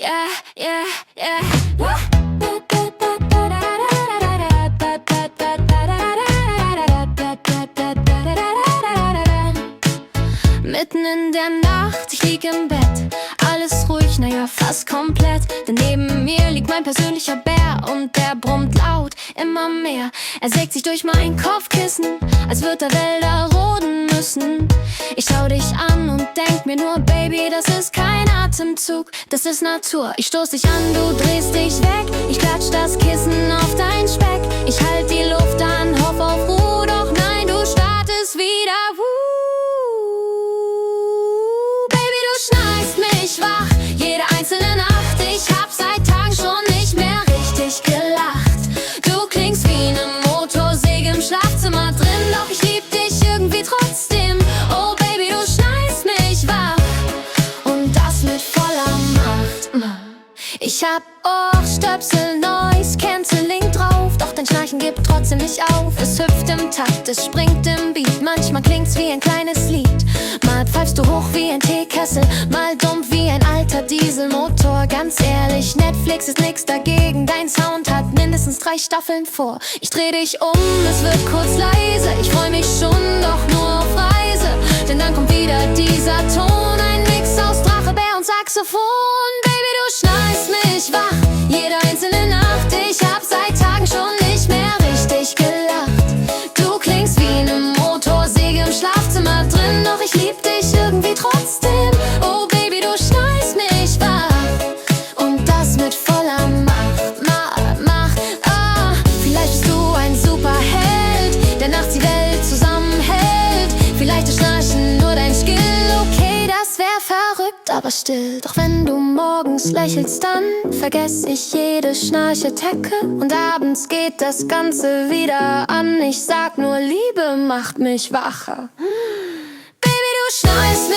yeah, yeah, yeah. Mitten in der Nacht, ich lieg im Bett, alles ruhig, naja, fast komplett. Denn neben mir liegt mein persönlicher Bär und der brummt laut, immer mehr. Er sägt sich durch mein Kopfkissen, als würd er Wälder roden müssen. Ich schau dich an und denk mir nur, Baby, das ist kein Atemzug, das ist Natur. Ich stoß dich an, du drehst dich weg, ich klatsch das Kissen auf dein Speck. Ich halt die Luft an, hoff auf Ruhe, doch nein, du startest wieder. Wach, jede einzelne Nacht. Ich hab seit Tagen schon nicht mehr richtig gelacht. Du klingst wie ne Motorsäge im Schlafzimmer drin, doch ich lieb dich irgendwie trotzdem. Oh Baby, du schneist mich wach und das mit voller Macht. Ich hab Ohrstöpsel, Noise Cancelling drauf, doch dein Schnarchen gibt trotzdem nicht auf. Es hüpft im Takt, es springt im Beat, manchmal klingt's wie ein kleines Lied. Mal pfeifst du hoch wie ein Teekessel, mal dumpf wie ein alter Dieselmotor. Ganz ehrlich, Netflix ist nix dagegen, dein Sound hat mindestens 3 Staffeln vor. Ich dreh dich um, es wird kurz leise, ich freu mich schon, doch nur auf Reise. Denn dann kommt wieder dieser Ton, ein Mix aus Drache, Bär und Saxophon. Baby, du schneist mich wach, jede einzelne Nacht. Ich hab seit Tagen schon nicht mehr richtig gelacht. Du klingst wie ne Motorsäge im Schlafzimmer drin, doch ich lieb dich irgendwie trotzdem. Oh Baby, du schneist mich wach und das mit voller Macht. Macht, ah, vielleicht bist du ein Superheld, der nachts die Welt zusammenhält. Vielleicht ist Schnarchen nur dein Skill, okay, das wär verrückt, aber still. Doch wenn du morgens lächelst, dann vergess ich jede Schnarchattacke und abends geht das Ganze wieder an. Ich sag nur, Liebe macht mich wacher. Baby, du schneist